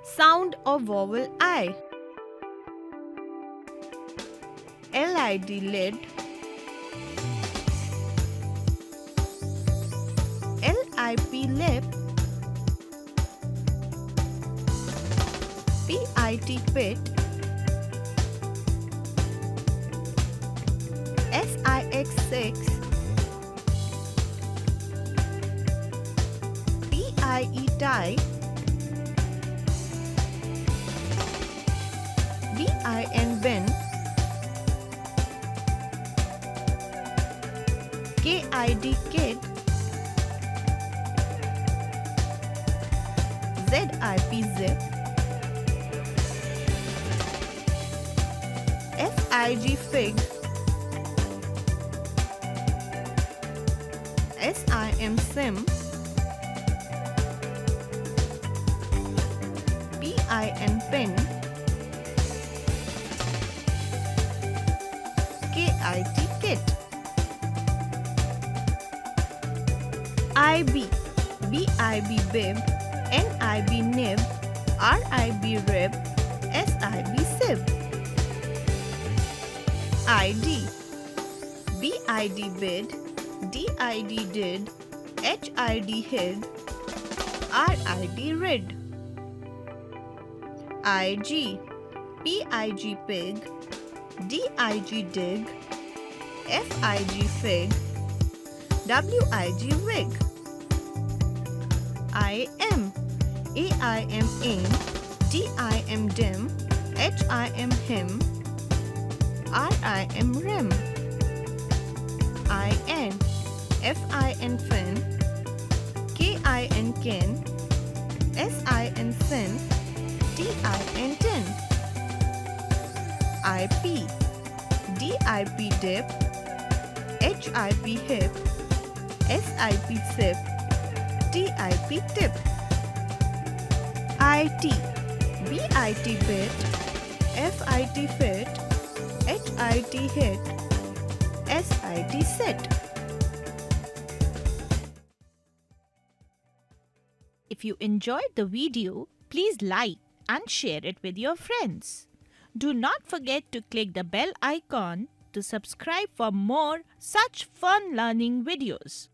Sound of vowel I. LID lid. LIP lip. PIT pit. SIX 6. TIE tie. BIN bin. KID kid. ZIP zip. FIG fig. SIM sim. PIN pin. KIT kit. IB. BIB bib. NIB nib. RIB rib. SIB sib. ID. BID bid. DID did. HID hid. RID rid. IG. PIG pig. DIG dig. FIG fig. WIG wig. IM. AIM aim. DIM dim. HIM him. RIM rim. IN. FIN fin. KIN kin. SIN sin. TIN tin. IP. DIP dip. HIP hip. SIP sip. TIP tip. IT. BIT bit. FIT fit. HIT hit. SIT sit. If you enjoyed the video, please like and share it with your friends. Do not forget to click the bell icon to subscribe for more such fun learning videos.